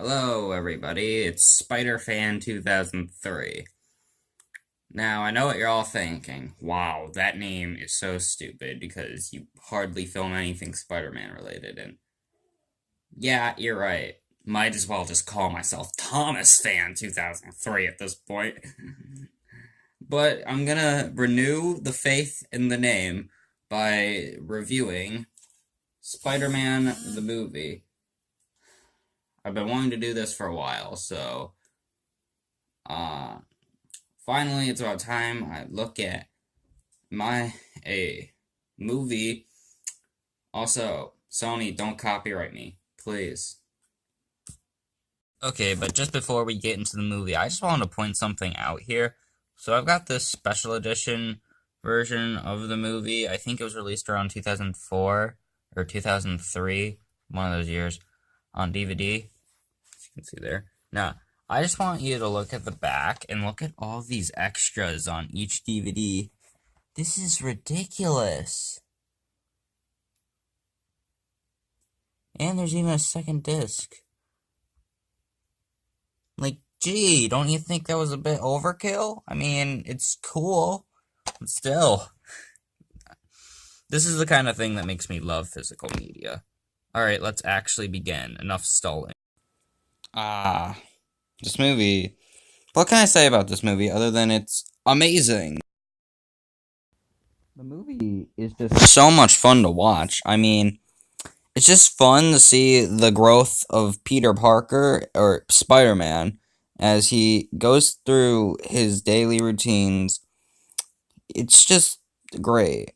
Hello, everybody. It's Spider-Fan 2003. Now, I know what you're all thinking. Wow, that name is so stupid because you hardly film anything Spider-Man related, and yeah, you're right. Might as well just call myself Thomas Fan 2003 at this point. But I'm gonna renew the faith in the name by reviewing Spider-Man the movie. I've been wanting to do this for a while, so uh finally it's about time I look at a movie. Also, Sony, don't copyright me, please. Okay, but just before we get into the movie, I just wanted to point something out here. So I've got this special edition version of the movie. I think it was released around 2004 or 2003, one of those years, on DVD. As you can see there. Now, I just want you to look at the back and look at all these extras on each DVD. This is ridiculous. And there's even a second disc. Like, gee, don't you think that was a bit overkill? I mean, it's cool, but still. This is the kind of thing that makes me love physical media. Alright, let's actually begin. Enough stalling. This movie. What can I say about this movie other than it's amazing? The movie is just so much fun to watch. I mean, it's just fun to see the growth of Peter Parker, or Spider-Man, as he goes through his daily routines. It's just great.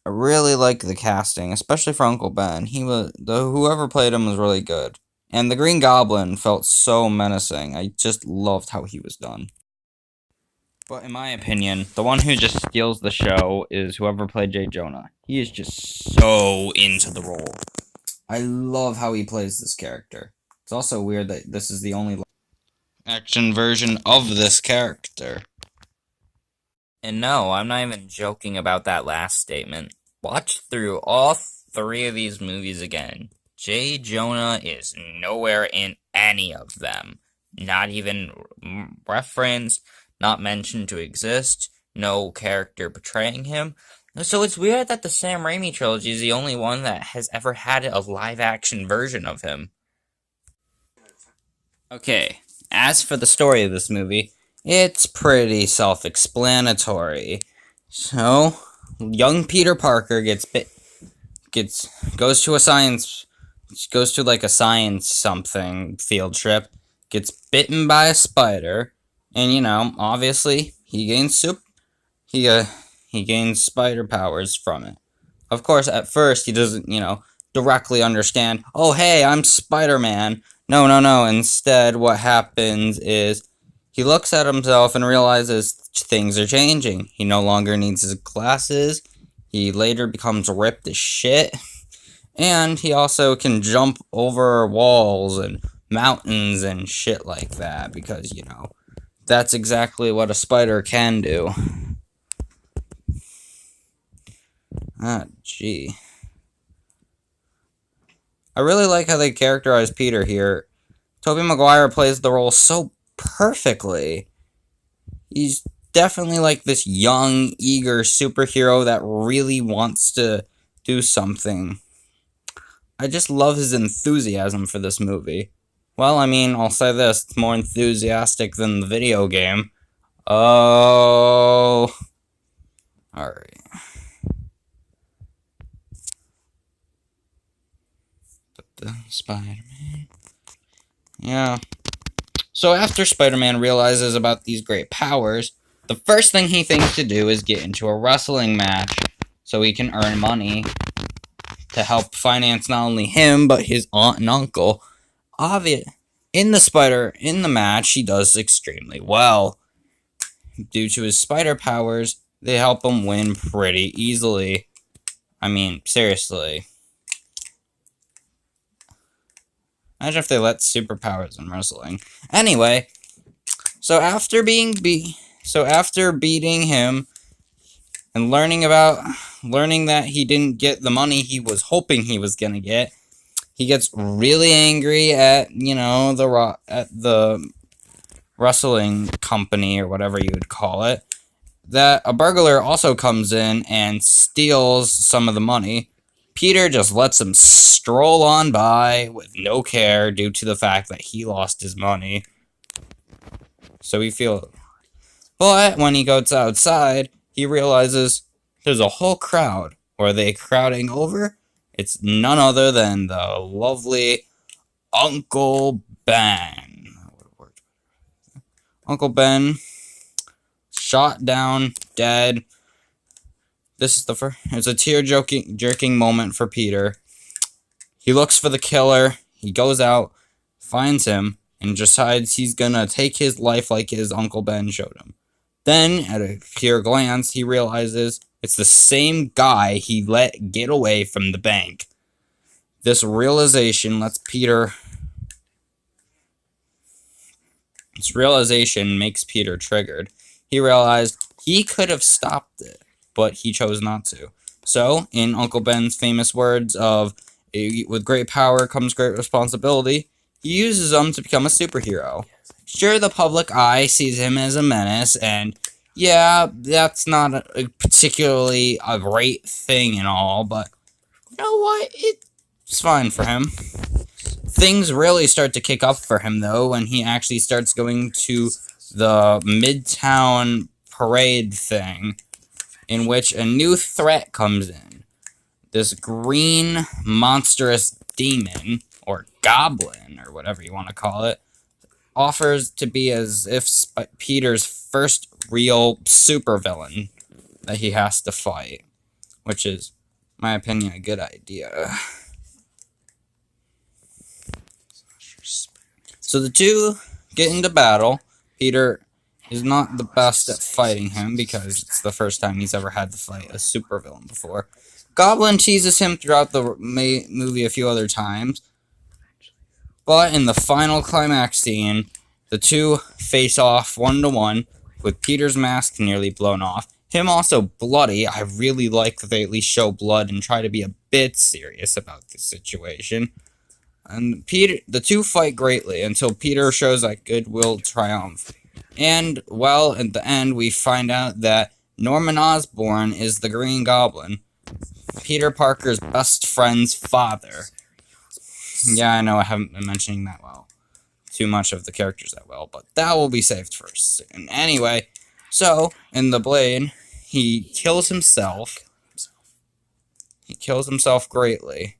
I really like the casting, especially for Uncle Ben. Whoever played him was really good. And the Green Goblin felt so menacing. I just loved how he was done. But in my opinion, the one who just steals the show is whoever played J. Jonah. He is just so into the role. I love how he plays this character. It's also weird that this is the only action version of this character. And no, I'm not even joking about that last statement. Watch through all three of these movies again. J. Jonah is nowhere in any of them. Not even referenced, not mentioned to exist, no character portraying him. So it's weird that the Sam Raimi trilogy is the only one that has ever had a live-action version of him. Okay, as for the story of this movie, it's pretty self-explanatory. So, young Peter Parker goes to like a science something field trip, gets bitten by a spider, and obviously he gains spider powers from it. Of course, at first he doesn't, directly understand, oh hey, I'm Spider-Man. No. Instead, what happens is he looks at himself and realizes things are changing. He no longer needs his glasses. He later becomes ripped as shit. And he also can jump over walls and mountains and shit like that because, that's exactly what a spider can do. Gee. I really like how they characterize Peter here. Tobey Maguire plays the role so perfectly. He's definitely like this young, eager superhero that really wants to do something. I just love his enthusiasm for this movie. Well, I mean, I'll say this, it's more enthusiastic than the video game. Oh. Alright. The Spider-Man. Yeah. So after Spider-Man realizes about these great powers, the first thing he thinks to do is get into a wrestling match so he can earn money to help finance not only him, but his aunt and uncle. In the match, he does extremely well. Due to his spider powers, they help him win pretty easily. I mean, seriously. Imagine if they let superpowers in wrestling. Anyway, so after beating him and learning that he didn't get the money he was hoping he was gonna get, he gets really angry at, the wrestling company or whatever you would call it, that a burglar also comes in and steals some of the money. Peter just lets him stroll on by with no care due to the fact that he lost his money. So but when he goes outside, he realizes there's a whole crowd. Were they crowding over? It's none other than the lovely Uncle Ben. Uncle Ben, shot down, dead. It's a tear-jerking moment for Peter. He looks for the killer. He goes out, finds him, and decides he's gonna take his life like his Uncle Ben showed him. Then, at a pure glance, he realizes it's the same guy he let get away from the bank. This realization makes Peter triggered. He realized he could have stopped it, but he chose not to. So, in Uncle Ben's famous words of, with great power comes great responsibility, he uses them to become a superhero. Sure, the public eye sees him as a menace, and yeah, that's not particularly a great thing and all, but you know what? It's fine for him. Things really start to kick up for him, though, when he actually starts going to the Midtown parade thing, in which a new threat comes in. This green, monstrous demon, or goblin, or whatever you want to call it, offers to be as if Peter's first real supervillain that he has to fight, which is, in my opinion, a good idea. So the two get into battle. Peter is not the best at fighting him because it's the first time he's ever had to fight a supervillain before. Goblin teases him throughout the movie a few other times, but in the final climax scene, the two face off 1-to-1 with Peter's mask nearly blown off. Him also bloody. I really like that they at least show blood and try to be a bit serious about the situation. And the two fight greatly until Peter shows that goodwill triumph. And, well, at the end, we find out that Norman Osborn is the Green Goblin, Peter Parker's best friend's father. Yeah, I know I haven't been mentioning that too much of the characters that well, but that will be saved for soon. Anyway, so, in the Blade, he kills himself. He kills himself greatly.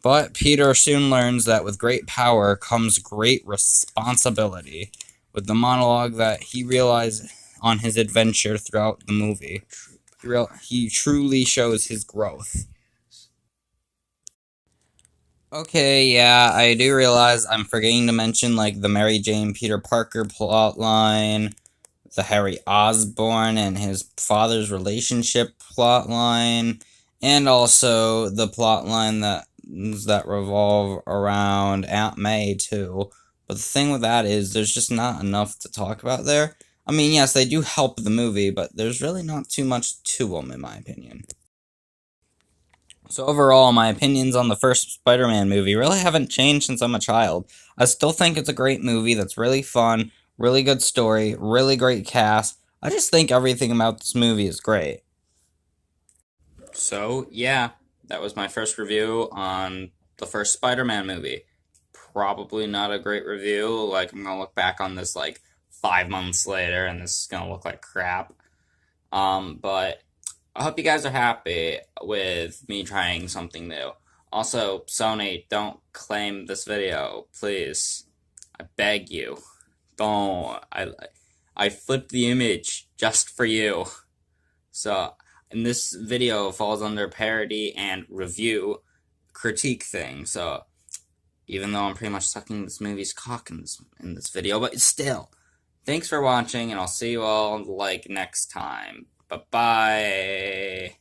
But Peter soon learns that with great power comes great responsibility, with the monologue that he realized on his adventure throughout the movie. He truly shows his growth. Okay, yeah, I do realize I'm forgetting to mention, the Mary Jane Peter Parker plotline, the Harry Osborn and his father's relationship plotline, and also the plotline that revolve around Aunt May, too. But the thing with that is, there's just not enough to talk about there. I mean, yes, they do help the movie, but there's really not too much to them, in my opinion. So overall, my opinions on the first Spider-Man movie really haven't changed since I'm a child. I still think it's a great movie that's really fun, really good story, really great cast. I just think everything about this movie is great. So, yeah, that was my first review on the first Spider-Man movie. Probably not a great review. I'm gonna look back on this, 5 months later, and this is gonna look like crap. But I hope you guys are happy with me trying something new. Also, Sony, don't claim this video, please. I beg you. Don't. I flipped the image just for you. So, and this video falls under parody and review critique thing. So, even though I'm pretty much sucking this movie's cock in this video, but still. Thanks for watching, and I'll see you all, next time. Bye-bye.